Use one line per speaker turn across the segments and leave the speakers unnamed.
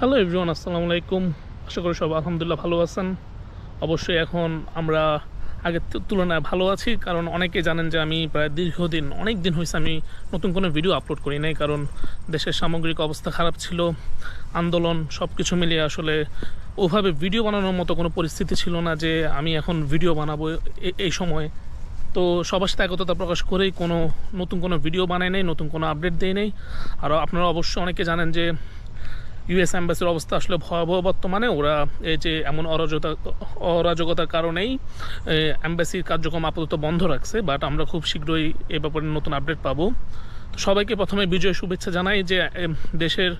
Hello everyone, আসসালামু আলাইকুম। আশা করি সব আলহামদুলিল্লাহ ভালো আছেন। অবশ্যই এখন আমরা আগের তুলনায় ভালো আছি, কারণ অনেকে জানেন যে আমি প্রায় দীর্ঘদিন অনেক দিন হয়েছে আমি নতুন কোনো ভিডিও আপলোড করি নাই, কারণ দেশের সামগ্রিক অবস্থা খারাপ ছিল, আন্দোলন সব কিছু মিলিয়ে আসলে ওভাবে ভিডিও বানানোর মতো কোনো পরিস্থিতি ছিল না যে আমি এখন ভিডিও বানাবো এই সময়। তো সবার সাথে একতা প্রকাশ করেই নতুন কোনো ভিডিও বানাই নেই, নতুন কোনো আপডেট দেয় নেই। আর আপনারা অবশ্যই অনেকে জানেন যে ইউএস অ্যাম্বাসির অবস্থা আসলে ভয়াবহ বর্তমানে। ওরা এই যে এমন অরাজকতার কারণেই অ্যাম্বাসির কার্যক্রম আপাতত বন্ধ রাখছে, বাট আমরা খুব শীঘ্রই এ ব্যাপারে নতুন আপডেট পাবো। তো সবাইকে প্রথমে বিজয় শুভেচ্ছা জানাই যে দেশের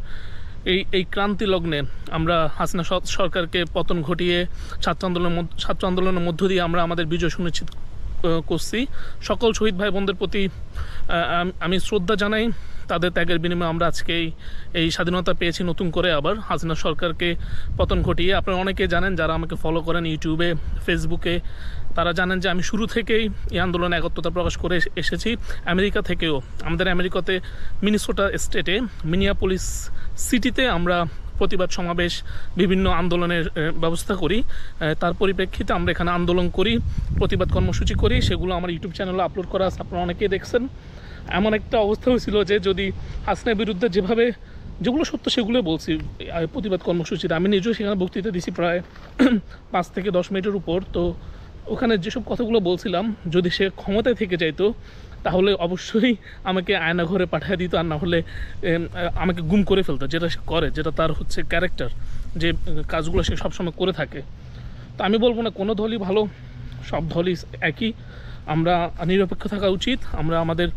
এই ক্রান্তি লগ্নে আমরা হাসিনা সরকারকে পতন ঘটিয়ে ছাত্র আন্দোলনের মধ্য দিয়ে আমরা আমাদের বিজয় সুনিশ্চিত করছি। সকল শহীদ ভাই বোনদের প্রতি আমি শ্রদ্ধা জানাই। তাদের ত্যাগের বিনিময়ে আমরা আজকে এই স্বাধীনতা পেয়েছি নতুন করে, আবার হাসিনা সরকারকে পতন ঘটিয়ে। আপনারা অনেকে জানেন, যারা আমাকে ফলো করেন ইউটিউবে, ফেসবুকে, তারা জানেন যে আমি শুরু থেকেই এই আন্দোলনে একত্রতা প্রকাশ করে এসেছি। আমেরিকা থেকেও, আমাদের আমেরিকাতে মিনেসোটা স্টেটে মিনিয়াপলিস সিটিতে আমরা প্রতিবাদ সমাবেশ, বিভিন্ন আন্দোলনের ব্যবস্থা করি। তার পরিপ্রেক্ষিতে আমরা এখানে আন্দোলন করি, প্রতিবাদ কর্মসূচি করি, সেগুলো আমার ইউটিউব চ্যানেলে আপলোড করা আছে, আপনারা অনেকেই দেখছেন। এমন একটা অবস্থা হয়েছিল যে যদি হাসিনার বিরুদ্ধে যেগুলো সত্য সেগুলো বলছি প্রতিবাদ কর্মসূচিতে। আমি নিজেও সেখানে বক্তৃতা দিছি প্রায় 5 থেকে 10 মিনিটের উপর। তো ওখানে যেসব কথাগুলো বলছিলাম, যদি সে ক্ষমতায় থেকে যাইতো তাহলে অবশ্যই আমাকে আয়নাঘরে পাঠিয়ে দিত, আর না হলে আমাকে গুম করে ফেলতো, যেটা সে করে, যেটা তার হচ্ছে ক্যারেক্টার, যে কাজগুলো সে সবসময় করে থাকে। তো আমি বলবো না কোনো দলই ভালো, সব দলই একই। আমরা নিরপেক্ষ থাকা উচিত, আমরা আমাদের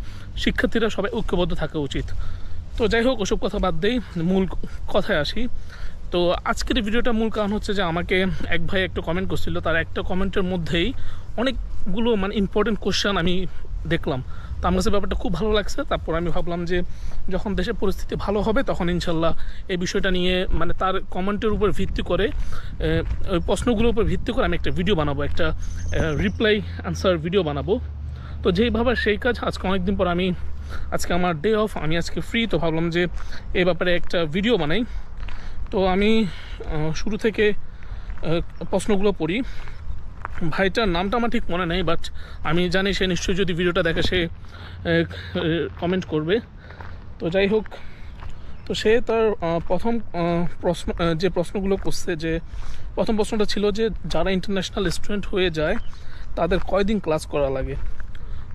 শিক্ষার্থীরা সবাই ঐক্যবদ্ধ থাকা উচিত। তো যাই হোক, ওসব কথা বাদ দেই, মূল কথায় আসি। তো আজকের এই ভিডিওটা মূল কারণ হচ্ছে যে আমাকে এক ভাই একটা কমেন্ট করছিল, তার একটা কমেন্টের মধ্যেই অনেকগুলো ইম্পর্টেন্ট কোশ্চেন আমি দেখলাম। তো আমার কাছে ব্যাপারটা খুব ভালো লাগছে। তারপর আমি ভাবলাম যে যখন দেশের পরিস্থিতি ভালো হবে তখন ইনশাল্লাহ এই বিষয়টা নিয়ে তার কমেন্টের উপর ভিত্তি করে, ওই প্রশ্নগুলোর উপর ভিত্তি করে আমি একটা ভিডিও বানাবো, একটা রিপ্লাই আনসার ভিডিও বানাবো। তো যেইভাবে সেই কাজ, আজকে অনেকদিন পর আজকে আমার ডে অফ, আমি আজকে ফ্রি, তো ভাবলাম যে এই ব্যাপারে একটা ভিডিও বানাই। তো আমি শুরু থেকে প্রশ্নগুলো পড়ি। ভাইটার নামটা আমার ঠিক মনে নেই, বাট আমি জানি সে নিশ্চয়ই যদি ভিডিওটা দেখে সে কমেন্ট করবে। তো যাই হোক, তো সে তার প্রথম যে প্রশ্নগুলো করছে, যে প্রথম প্রশ্নটা ছিল যে যারা ইন্টারন্যাশনাল স্টুডেন্ট হয়ে যায় তাদের কয়দিন ক্লাস করা লাগে।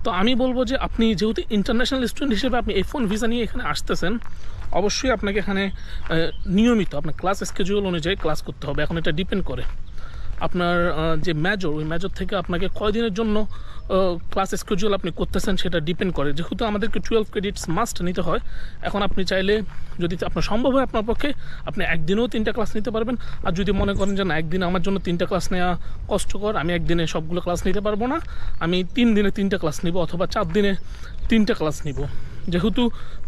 তো আমি বলবো যে আপনি যেহেতু ইন্টারন্যাশনাল স্টুডেন্ট হিসেবে আপনি F1 ভিসা নিয়ে এখানে আসতেছেন, অবশ্যই আপনাকে এখানে নিয়মিত আপনার ক্লাস স্কেজুল অনুযায়ী ক্লাস করতে হবে। এখন এটা ডিপেন্ড করে আপনার যে মেজর, ওই মেজর থেকে আপনাকে কয়দিনের জন্য ক্লাস স্কেজুল আপনি করতেছেন সেটা ডিপেন্ড করে। যেহেতু আমাদেরকে 12 ক্রেডিটস মাস্ট নিতে হয়, এখন আপনি চাইলে, যদি আপনার সম্ভব হয় আপনার পক্ষে, আপনি একদিনেও 3টা ক্লাস নিতে পারবেন। আর যদি মনে করেন যে না, একদিনে আমার জন্য 3টা ক্লাস নেওয়া কষ্টকর, আমি একদিনে সবগুলো ক্লাস নিতে পারবো না, আমি 3 দিনে 3টা ক্লাস নিব, অথবা 4 দিনে 3টা ক্লাস নিব। যেহেতু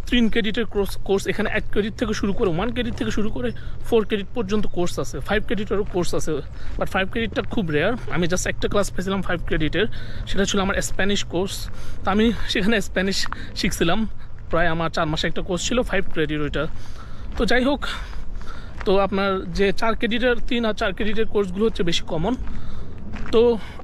3 ক্রেডিটের কোর্স এখানে 1 ক্রেডিট থেকে শুরু করে, 1 ক্রেডিট থেকে শুরু করে 4 ক্রেডিট পর্যন্ত কোর্স আছে, 5 ক্রেডিটেরও কোর্স আছে, বাট 5 ক্রেডিটটা খুব রেয়ার। আমি জাস্ট একটা ক্লাস পেয়েছিলাম 5 ক্রেডিটের, সেটা ছিল আমার স্প্যানিশ কোর্স। তো আমি সেখানে স্প্যানিশ শিখছিলাম, প্রায় আমার 4 মাসে একটা কোর্স ছিল, 5 ক্রেডিট ওইটা। তো যাই হোক, তো আপনার যে 4 ক্রেডিটের 3 আর 4 ক্রেডিটের কোর্সগুলো হচ্ছে বেশি কমন। তো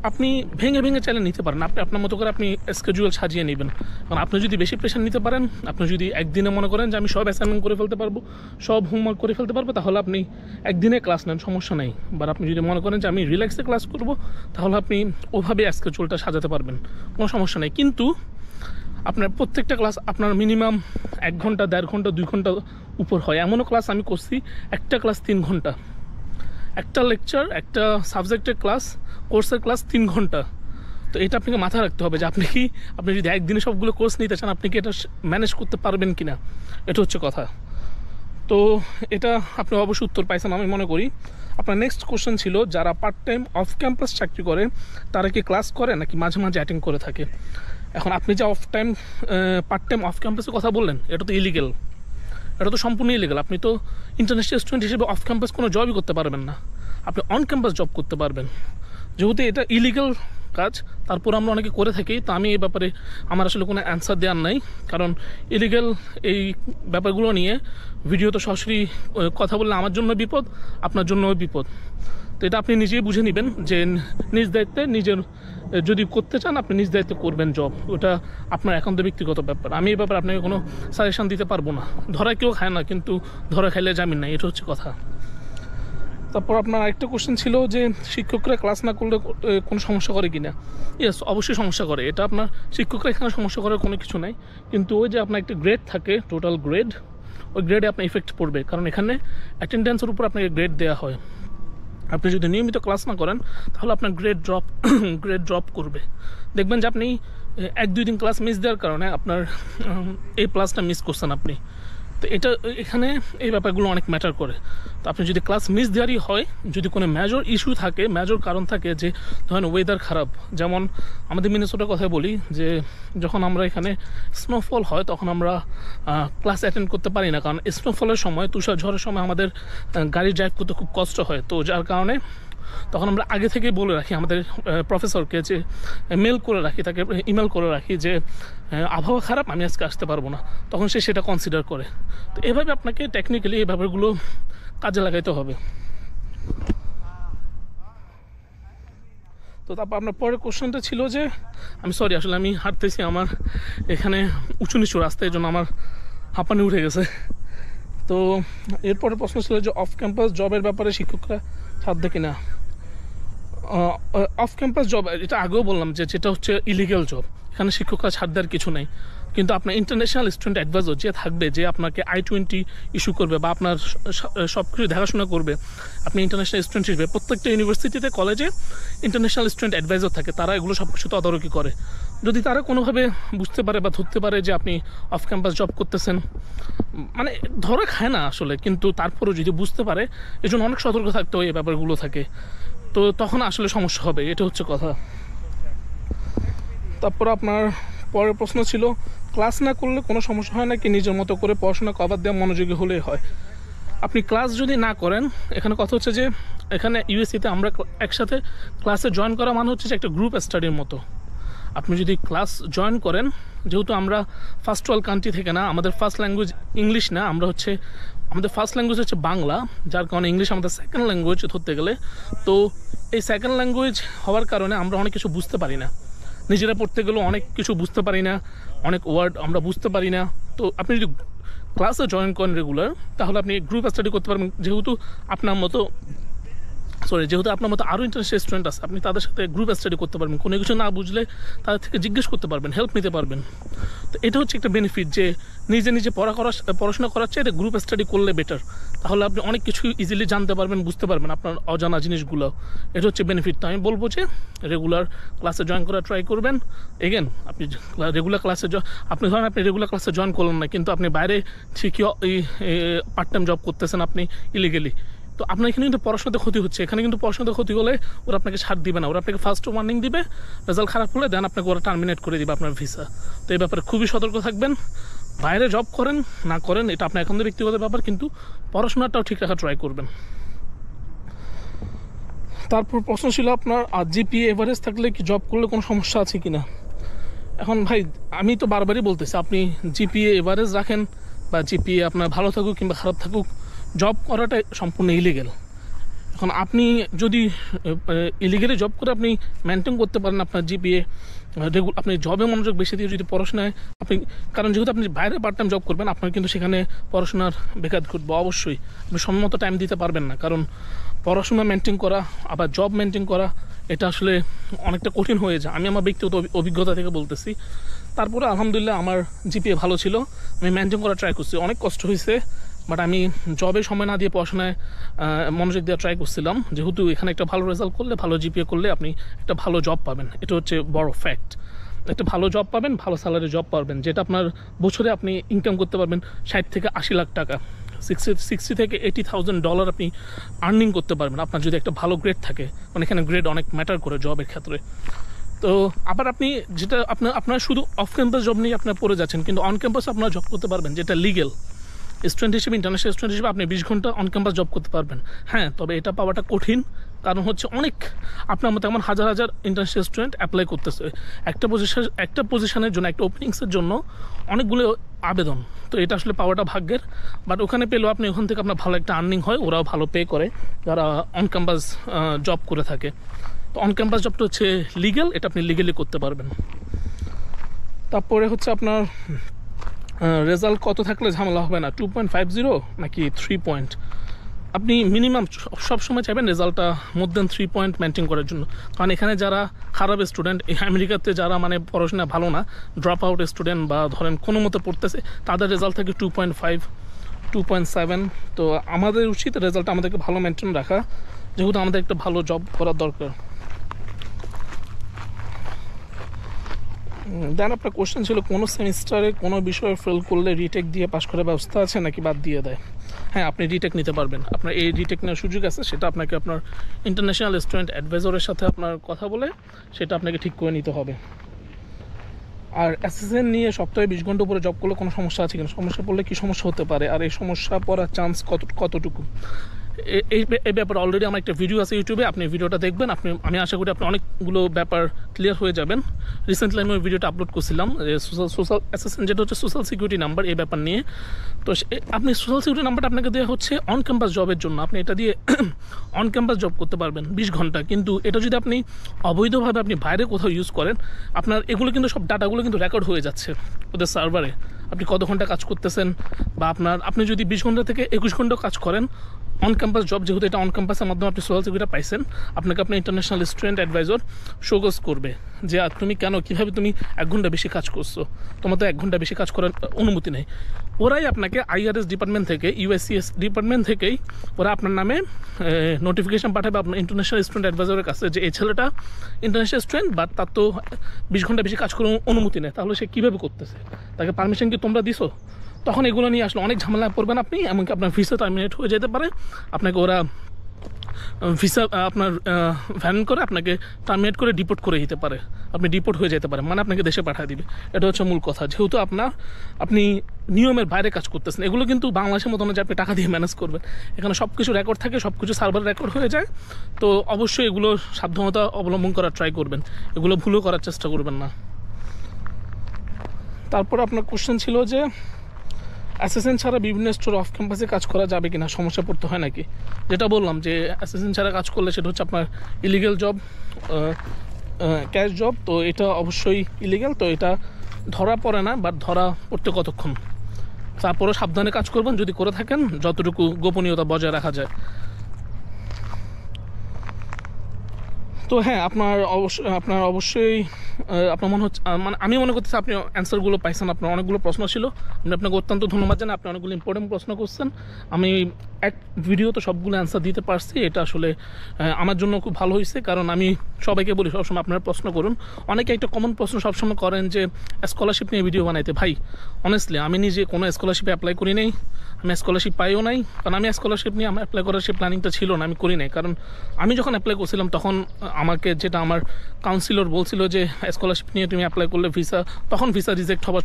আপনি ভেঙে ভেঙে চাইলে নিতে পারেন, আপনি আপনার মতো করে আপনি স্কেজুয়াল সাজিয়ে নেবেন। কারণ আপনি যদি বেশি প্রেশার নিতে পারেন, আপনি যদি একদিনে মনে করেন যে আমি সব অ্যাসাইনমেন্ট করে ফেলতে পারবো, সব হোমওয়ার্ক করে ফেলতে পারবো, তাহলে আপনি একদিনে ক্লাস নেন, সমস্যা নেই। বা আপনি যদি মনে করেন যে আমি রিল্যাক্সে ক্লাস করবো, তাহলে আপনি ওভাবে স্কেজুয়ালটা সাজাতে পারবেন, কোনো সমস্যা নেই। কিন্তু আপনার প্রত্যেকটা ক্লাস আপনার মিনিমাম 1 ঘন্টা, 1.5 ঘন্টা, 2 ঘন্টা উপর হয়। এমনও ক্লাস আমি করছি একটা ক্লাস 3 ঘন্টা, একটা লেকচার, একটা সাবজেক্টের ক্লাস, কোর্সের ক্লাস 3 ঘন্টা। তো এটা আপনাকে মাথায় রাখতে হবে যে আপনি যদি একদিনে সবগুলো কোর্স নিতে চান, আপনি কি এটা ম্যানেজ করতে পারবেন কি না, এটা হচ্ছে কথা। তো এটা আপনি অবশ্যই উত্তর পাইছেন আমি মনে করি। আপনার নেক্সট কোশ্চেন ছিল, যারা পার্ট টাইম অফ ক্যাম্পাস চাকরি করে তারা কি ক্লাস করে নাকি মাঝে মাঝে অ্যাটেন্ড করে থাকে। এখন আপনি যে পার্ট টাইম অফ ক্যাম্পাসের কথা বললেন, এটা তো ইলিগেল, এটা তো সম্পূর্ণ ইলিগাল। আপনি তো ইন্টারন্যাশনাল স্টুডেন্ট হিসেবে অফ ক্যাম্পাস কোনো জবই করতে পারবেন না, আপনি অন ক্যাম্পাস জব করতে পারবেন। যেহেতু এটা ইলিগাল কাজ, তারপর আমরা অনেকে করে থাকি। তো আমি এই ব্যাপারে আমার আসলে কোনো অ্যান্সার দেওয়ার নাই, কারণ ইলিগাল এই ব্যাপারগুলো নিয়ে ভিডিও তো সরাসরি কথা বললে আমার জন্য বিপদ, আপনার জন্যও বিপদ। তো এটা আপনি নিজেই বুঝে নেবেন যে নিজ দায়িত্বে নিজের যদি করতে চান আপনি নিজ দায়িত্বে করবেন জব, ওটা আপনার একান্ত ব্যক্তিগত ব্যাপার। আমি এই ব্যাপারে আপনাকে কোনো সাজেশন দিতে পারবো না। ধরা কেউ খায় না, কিন্তু ধরা খাইলে জামিন নাই, এটা হচ্ছে কথা। তারপর আপনার আরেকটা কোশ্চেন ছিল যে শিক্ষকরা ক্লাস না করলে কোনো সমস্যা করে কি না। ইয়েস, অবশ্যই সমস্যা করে। এটা আপনার শিক্ষকরা এখানে সমস্যা করার কোনো কিছু নাই, কিন্তু ওই যে আপনার একটা গ্রেড থাকে, টোটাল গ্রেড, ওই গ্রেডে আপনার ইফেক্ট পড়বে, কারণ এখানে অ্যাটেন্ডেন্সের উপর আপনাকে গ্রেড দেওয়া হয়। আপনি যদি নিয়মিত ক্লাস না করেন তাহলে আপনার গ্রেড ড্রপ করবে। দেখবেন যে আপনি 1-2 দিন ক্লাস মিস দেওয়ার কারণে আপনার এই প্লাসটা মিস করছেন আপনি। তো এটা এখানে এই ব্যাপারগুলো অনেক ম্যাটার করে। তো আপনি যদি ক্লাস মিস দেওয়ারই হয়, যদি কোনো মেজর ইস্যু থাকে, মেজর কারণ থাকে, যে ধরেন ওয়েদার খারাপ, যেমন আমাদের মিনেসোটার কথা বলি, যে যখন আমরা এখানে স্নোফল হয় তখন আমরা ক্লাস অ্যাটেন্ড করতে পারি না, কারণ স্নোফলের সময়, তুষার ঝড়ের সময় আমাদের গাড়ি ড্রাইভ করতে খুব কষ্ট হয়। তো যার কারণে তখন আমরা আগে থেকেই বলে রাখি আমাদের প্রফেসরকে, যে মেল করে রাখি, তাকে ইমেল করে রাখি যে আবহাওয়া খারাপ, আমি আজকে আসতে পারবো না, তখন সে সেটা কনসিডার করে। তো এভাবে আপনাকে টেকনিক্যালি এই ব্যাপারগুলো কাজে লাগাইতে হবে। তো তারপর আপনার পরের কোশ্চেনটা ছিল যে, আমি সরি আসলে আমি হাঁটতেছি, আমার এখানে উঁচু নিচু রাস্তা, এই জন্য আমার হাঁপানি উঠে গেছে। তো এরপরে প্রশ্ন ছিল যে অফ ক্যাম্পাস জবের ব্যাপারে শিক্ষকরা ছাড় দেয় কিনা। অফ ক্যাম্পাস জব, এটা আগেও বললাম যে যেটা হচ্ছে ইলিগাল জব, এখানে শিক্ষকরা ছাড় দেওয়ার কিছু নেই। কিন্তু আপনার ইন্টারন্যাশনাল স্টুডেন্ট অ্যাডভাইজার যে থাকবে, যে আপনাকে I-20 ইস্যু করবে বা আপনার সব কিছু দেখাশোনা করবে, আপনি ইন্টারন্যাশনাল স্টুডেন্ট হিসেবে, প্রত্যেকটা ইউনিভার্সিটিতে কলেজে ইন্টারন্যাশনাল স্টুডেন্ট অ্যাডভাইজার থাকে, তারা এগুলো সব কিছু তদারকি করে। যদি তারা কোনোভাবে বুঝতে পারে বা ধরতে পারে যে আপনি অফ ক্যাম্পাস জব করতেছেন, মানে ধরা খায় না আসলে, কিন্তু তারপরেও যদি বুঝতে পারে, এই জন্য অনেক সতর্ক থাকতে হয়, এই ব্যাপারগুলো থাকে। তো তখন আসলে সমস্যা হবে, এটা হচ্ছে কথা। তারপর আপনার পরের প্রশ্ন ছিল ক্লাস না করলে কোনো সমস্যা হয় না কি, নিজের মতো করে পড়াশোনা কভার দেওয়া মনোযোগী হলেই হয়। আপনি ক্লাস যদি না করেন, এখানে কথা হচ্ছে যে এখানে ইউএসসিতে আমরা একসাথে ক্লাসে জয়েন করা মানে হচ্ছে যে একটা গ্রুপ স্টাডির মতো। আপনি যদি ক্লাস জয়েন করেন, যেহেতু আমরা ফার্স্ট ওয়ার্ল্ড কান্ট্রি থেকে না, আমাদের ফার্স্ট ল্যাঙ্গুয়েজ ইংলিশ না, আমাদের ফার্স্ট ল্যাঙ্গুয়েজ হচ্ছে বাংলা, যার কারণে ইংলিশ আমাদের সেকেন্ড ল্যাঙ্গুয়েজ ধরতে গেলে। তো এই সেকেন্ড ল্যাঙ্গুয়েজ হওয়ার কারণে আমরা অনেক কিছু বুঝতে পারি না, নিজেরা পড়তে গেলেও অনেক কিছু বুঝতে পারি না, অনেক ওয়ার্ড আমরা বুঝতে পারি না। তো আপনি যদি ক্লাসে জয়েন করেন রেগুলার, তাহলে আপনি গ্রুপ স্টাডি করতে পারবেন। যেহেতু আপনার মতো আরও ইন্টারন্যাশনাল স্টুডেন্ট আছে, আপনি তাদের সাথে গ্রুপ স্টাডি করতে পারবেন, কোনো কিছু না বুঝলে তাদের থেকে জিজ্ঞেস করতে পারবেন, হেল্প নিতে পারবেন। তো এটা হচ্ছে একটা বেনিফিট, যে নিজে পড়াশোনা করার চেয়ে গ্রুপ স্টাডি করলে বেটার। তাহলে আপনি অনেক কিছু ইজিলি জানতে পারবেন, বুঝতে পারবেন আপনার অজানা জিনিসগুলো। এটা হচ্ছে বেনিফিট। তো আমি বলবো যে রেগুলার ক্লাসে জয়েন করা ট্রাই করবেন। এগেন, আপনি রেগুলার ক্লাসে আপনি রেগুলার ক্লাসে জয়েন করলেন না, কিন্তু আপনি বাইরে ঠিকই পার্ট টাইম জব করতেছেন আপনি ইলিগেলি, তো আপনার এখানে কিন্তু পড়াশোনাতে ক্ষতি হচ্ছে। এখানে কিন্তু পড়াশোনাতে ক্ষতি হলে ওরা আপনাকে ছাড় দিবে না, ওরা আপনাকে ফার্স্ট ওয়ার্নিং দিবে, রেজাল্ট খারাপ হলে দেন আপনাকে ওরা টার্মিনেট করে দিবে আপনার ভিসা। তো এই ব্যাপারে খুবই সতর্ক থাকবেন। বাইরে জব করেন না করেন এটা আপনার এখন ব্যক্তিগত ব্যাপার, কিন্তু পড়াশোনাটাও ঠিক রাখা ট্রাই করবেন। তারপর প্রশ্ন ছিল আপনার জিপিএ এভারেজ থাকলে কি জব করলে কোনো সমস্যা আছে কিনা। এখন ভাই আমি তো বারবারই বলতেছি, আপনি জিপিএ এভারেজ রাখেন বা জিপিএ আপনার ভালো থাকুক কিংবা খারাপ থাকুক, জব করাটা সম্পূর্ণ ইলিগেল। এখন আপনি যদি ইলিগেলি জব করে আপনি মেনটেন করতে পারেন আপনার জিপিএ, আপনি জবে মনোযোগ বেশি দিয়ে যদি পড়াশোনায় আপনি, কারণ যেহেতু আপনি বাইরে পার্ট টাইম জব করবেন, আপনার কিন্তু সেখানে পড়াশোনার ব্যাঘাত ঘটবে অবশ্যই। আপনি সম্মত টাইম দিতে পারবেন না, কারণ পড়াশোনা মেনটেন করা আবার জব মেনটেন করা এটা আসলে অনেকটা কঠিন হয়ে যায়। আমি আমার ব্যক্তিগত অভিজ্ঞতা থেকে বলতেছি। তারপরে আলহামদুলিল্লাহ আমার জিপিএ ভালো ছিল, আমি মেনটেন করা ট্রাই করছি, অনেক কষ্ট হয়েছে, বাট আমি জবে সময় না দিয়ে পড়াশোনায় মনোযোগ দেওয়া ট্রাই করছিলাম। যেহেতু এখানে একটা ভালো রেজাল্ট করলে, ভালো জিপিএ করলে আপনি একটা ভালো জব পাবেন, এটা হচ্ছে বড় ফ্যাক্ট। একটা ভালো জব পাবেন, ভালো স্যালারি জব পাবেন, যেটা আপনার বছরে আপনি ইনকাম করতে পারবেন 60 থেকে 80 লাখ টাকা, 60 থেকে $80,000 আপনি আর্নিং করতে পারবেন আপনার যদি একটা ভালো গ্রেড থাকে। মানে এখানে গ্রেড অনেক ম্যাটার করে জবের ক্ষেত্রে। তো আবার আপনি যেটা আপনার শুধু অফ ক্যাম্পাস জব নিয়ে আপনার পড়ে যাচ্ছেন, কিন্তু অন ক্যাম্পাস আপনারা জব করতে পারবেন, যেটা লিগেল। স্টুডেন্ট হিসেবে, ইন্টারন্যাশনাল স্টুডেন্ট হিসেবে আপনি 20 ঘন্টা অন ক্যাম্পাস জব করতে পারবেন। হ্যাঁ, তবে এটা পাওয়াটা কঠিন, কারণ হচ্ছে অনেক আপনার মতো এমন হাজার হাজার ইন্টারন্যাশনাল স্টুডেন্ট অ্যাপ্লাই করতেছে একটা পজিশনের জন্য, একটা ওপেনিংসের জন্য অনেকগুলো আবেদন। তো এটা আসলে পাওয়াটা ভাগ্যের, বাট ওখানে পেলেও আপনি ওখান থেকে আপনার ভালো একটা আর্নিং হয়, ওরাও ভালো পে করে যারা অন ক্যাম্পাস জব করে থাকে। তো অন ক্যাম্পাস জবটা হচ্ছে লিগ্যাল, এটা আপনি লিগ্যালি করতে পারবেন। তারপরে হচ্ছে আপনার রেজাল্ট কত থাকলে ঝামেলা হবে না, 2.50 নাকি 3 পয়েন্ট। আপনি মিনিমাম সবসময় চাইবেন রেজাল্টটা মোর দেন 3 পয়েন্ট মেনটেন করার জন্য, কারণ এখানে যারা খারাপ স্টুডেন্ট, আমেরিকাতে যারা মানে পড়াশোনা ভালো না, ড্রপ আউট স্টুডেন্ট বা ধরেন কোনো মতো পড়তেছে, তাদের রেজাল্ট থাকে 2.5, 2.7। তো আমাদের উচিত রেজাল্ট আমাদেরকে ভালো মেনটেন রাখা, যেহেতু আমাদের একটা ভালো জব করার দরকার। দেন আপনার কোশ্চেন ছিল কোনো সেমিস্টারে কোনো বিষয়ে ফেল করলে রিটেক দিয়ে পাশ করার ব্যবস্থা আছে নাকি বাদ দিয়ে দেয়। হ্যাঁ, আপনি রিটেক নিতে পারবেন, আপনার এই রিটেক নেওয়ার সুযোগ আছে, সেটা আপনাকে আপনার ইন্টারন্যাশনাল স্টুডেন্ট অ্যাডভাইজরের সাথে আপনার কথা বলে সেটা আপনাকে ঠিক করে নিতে হবে। আর অ্যাসিস্ট্যান্ট নিয়ে সপ্তাহে 20 ঘন্টা উপরে জব করলে কোনো সমস্যা আছে কিনা, সমস্যা পড়লে কী সমস্যা হতে পারে, আর এই সমস্যা পড়ার চান্স কতটুকু, এই ব্যাপারে অলরেডি আমার একটা ভিডিও আছে ইউটিউবে, আপনি ভিডিওটা দেখবেন। আমি আশা করি আপনি অনেকগুলো ব্যাপার ক্লিয়ার হয়ে যাবেন। রিসেন্টলি আমি ওই ভিডিওটা আপলোড করছিলাম, সোশ্যাল অ্যাসিস্ট্যান্ট যেটা হচ্ছে সোশ্যাল সিকিউরিটি নাম্বার, এই ব্যাপার নিয়ে। তো আপনি সোশ্যাল সিকিউরিটি নাম্বারটা আপনাকে দেওয়া হচ্ছে অন ক্যাম্পাস জবের জন্য, আপনি এটা দিয়ে অন ক্যাম্পাস জব করতে পারবেন 20 ঘন্টা। কিন্তু এটা যদি আপনি অবৈধভাবে আপনি বাইরে কোথাও ইউজ করেন, আপনার এগুলো কিন্তু সব ডাটাগুলো কিন্তু রেকর্ড হয়ে যাচ্ছে ওদের সার্ভারে, আপনি কত ঘন্টা কাজ করতেছেন, বা আপনি যদি 20 ঘন্টা থেকে 21 ঘন্টা কাজ করেন অন ক্যাম্পাস জব, যেহেতু এটা অন ক্যাম্পাসের মাধ্যমে আপনি সোশ্যাল সিকিউরিটি পাইছেন, আপনাকে আপনার ইন্টারন্যাশনাল স্টুডেন্ট অ্যাডভাইজর শোকজ করবে যে তুমি কীভাবে তুমি 1 ঘন্টা বেশি কাজ করছো, তোমার তো 1 ঘন্টা বেশি কাজ করার অনুমতি নেই। ওরাই আপনাকে IRS ডিপার্টমেন্ট থেকে, USCIS ডিপার্টমেন্ট থেকেই ওরা আপনার নামে নোটিফিকেশান পাঠাবে আপনার ইন্টারন্যাশনাল স্টুডেন্ট অ্যাডভাইজরের কাছে যে এই ছেলেটা ইন্টারন্যাশনাল স্টুডেন্ট, বাট তার তো 20 ঘন্টা বেশি কাজ করার অনুমতি নেই, তাহলে সে কীভাবে করতেছে, তাকে পারমিশন কি তোমরা দিছো? তখন এগুলো নিয়ে আসলে অনেক ঝামেলা পড়বেন আপনি, এমনকি আপনার ভিসা টার্মিনেট হয়ে যেতে পারে, আপনাকে ওরা ভিসা আপনার ভ্যান করে আপনাকে টার্মিনেট করে ডিপোর্ট করে দিতে পারে, আপনি ডিপোর্ট হয়ে যেতে পারে, মানে আপনাকে দেশে পাঠিয়ে দিবে। এটা হচ্ছে মূল কথা, যেহেতু আপনি নিয়মের বাইরে কাজ করতেছেন। এগুলো কিন্তু বাংলাদেশের মতো না যে আপনি টাকা দিয়ে ম্যানেজ করবেন, এখানে সব কিছু রেকর্ড থাকে, সব কিছু সার্ভার রেকর্ড হয়ে যায়। তো অবশ্যই এগুলো সাবধানতা অবলম্বন করার ট্রাই করবেন, এগুলো ভুলও করার চেষ্টা করবেন না। তারপর আপনার কোশ্চেন ছিল যে অ্যাসিস্ট্যান্ট ছাড়া বিভিন্ন স্টোর অফ ক্যাম্পাসে কাজ করা যাবে কিনা, সমস্যা পড়তে হয় নাকি। যেটা বললাম যে অ্যাসিস্ট্যান্ট ছাড়া কাজ করলে সেটা হচ্ছে আপনার ইলিগেল জব, ক্যাশ জব, তো এটা অবশ্যই ইলিগেল। তো এটা ধরা পড়ে না, বাট ধরা পড়তে কতক্ষণ, তারপরেও সাবধানে কাজ করবেন যদি করে থাকেন, যতটুকু গোপনীয়তা বজায় রাখা যায়। তো হ্যাঁ, আপনার অবশ্যই আপনার মনে হচ্ছে, মানে আমি মনে করতেছি আপনি অ্যান্সারগুলো পাইছেন। আপনার অনেকগুলো প্রশ্ন ছিল, আমি আপনাকে অত্যন্ত ধন্যবাদ জানাই, আপনি অনেকগুলো ইম্পর্টেন্ট প্রশ্ন করছেন। আমি এক ভিডিও তো সবগুলো অ্যান্সার দিতে পারছি, এটা আসলে আমার জন্য খুব ভালো হয়েছে, কারণ আমি সবাইকে বলি সবসময় আপনারা প্রশ্ন করুন। অনেকে একটা কমন প্রশ্ন সবসময় করেন যে স্কলারশিপ নিয়ে ভিডিও বানাইতে। ভাই অনেস্টলি আমি নিজে কোনো স্কলারশিপে অ্যাপ্লাই করি নাই, আমি স্কলারশিপ পাইও নাই, কারণ আমি স্কলারশিপ নিয়ে আমার অ্যাপ্লাই করার সেই প্ল্যানিংটা ছিল না, আমি করি নাই। কারণ আমি যখন অ্যাপ্লাই করছিলাম তখন আমাকে যেটা আমার কাউন্সিলর বলছিল যে স্কলারশিপ নিয়ে তুমি অ্যাপ্লাই করলে তখন ভিসা রিজেক্ট হওয়ার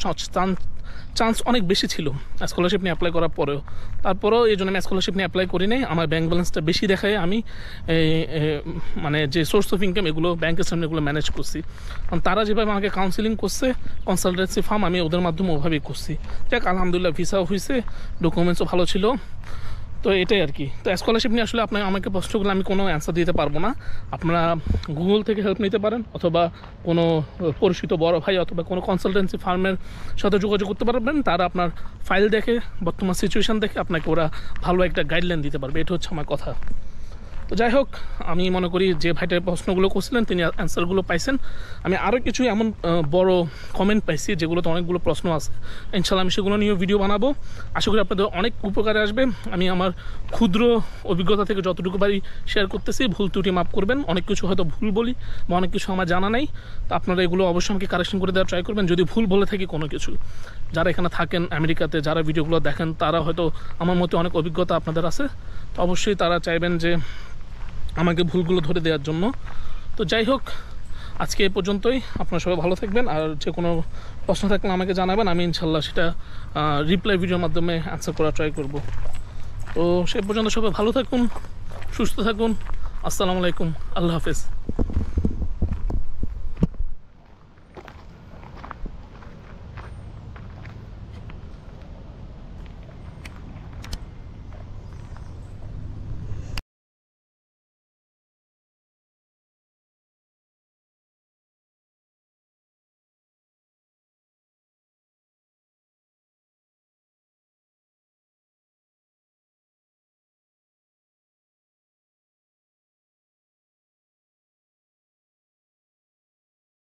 চান্স অনেক বেশি ছিল স্কলারশিপ নিয়ে অ্যাপ্লাই করার পরেও। তারপরেও এই জন্য আমি স্কলারশিপ নিয়ে অ্যাপ্লাই করি নাই। আমার ব্যাঙ্ক ব্যালেন্সটা বেশি দেখায় আমি মানে যে সোর্স অফ ইনকাম এগুলো ব্যাঙ্কের সামনে এগুলো ম্যানেজ করছি। কারণ তারা যেভাবে আমাকে কাউন্সিলিং করছে, কনসালটেন্সি ফার্ম, আমি ওদের মাধ্যমে ওভাবেই করছি। যাক আলহামদুলিল্লাহ ভিসাও হয়েছে, ডকুমেন্টসও ভালো ছিল। তো এটাই আর কি। তো স্কলারশিপ নিয়ে আসলে আমাকে প্রশ্ন করলে আমি কোনো অ্যান্সার দিতে পারবো না। আপনারা গুগল থেকে হেল্প নিতে পারেন, অথবা কোনো পরিচিত বড় ভাই অথবা কোনো কনসালটেন্সি ফার্মের সাথে যোগাযোগ করতে পারবেন। তারা আপনার ফাইল দেখে, বর্তমান সিচুয়েশান দেখে আপনাকে ওরা ভালো একটা গাইডলাইন দিতে পারবে। এটা হচ্ছে আমার কথা। তো যাই হোক, আমি মনে করি যে ভাইটার প্রশ্নগুলো করছিলেন তিনি অ্যান্সারগুলো পাইছেন। আমি আরও কিছু এমন বড় কমেন্ট পাইছি যেগুলোতে অনেকগুলো প্রশ্ন আছে, ইনশাল্লাহ আমি সেগুলো নিয়েও ভিডিও বানাবো। আশা করি আপনাদের অনেক উপকারে আসবে। আমি আমার ক্ষুদ্র অভিজ্ঞতা থেকে যতটুকু পারি শেয়ার করতেছি, ভুল ত্রুটি মাফ করবেন। অনেক কিছু হয়তো ভুল বলি বা অনেক কিছু আমার জানা নাই, তো আপনারা এগুলো অবশ্যই আমাকে কারেকশন করে দেওয়ার ট্রাই করবেন যদি ভুল বলে থাকি কোনো কিছু। যারা এখানে থাকেন আমেরিকাতে, যারা ভিডিওগুলো দেখেন, তারা হয়তো আমার মতো অনেক অভিজ্ঞতা আপনাদের আছে, তো অবশ্যই তারা চাইবেন যে আমাকে ভুলগুলো ধরে দেওয়ার জন্য। তো যাই হোক, আজকে এই পর্যন্তই। আপনারা সবাই ভালো থাকবেন, আর যে কোনো প্রশ্ন থাকলে আমাকে জানাবেন, আমি ইনশাল্লাহ সেটা রিপ্লাই ভিডিওর মাধ্যমে অ্যান্সার করার ট্রাই করব। তো সে পর্যন্ত সবাই ভালো থাকুন, সুস্থ থাকুন। আসসালামু আলাইকুম, আল্লাহ হাফেজ।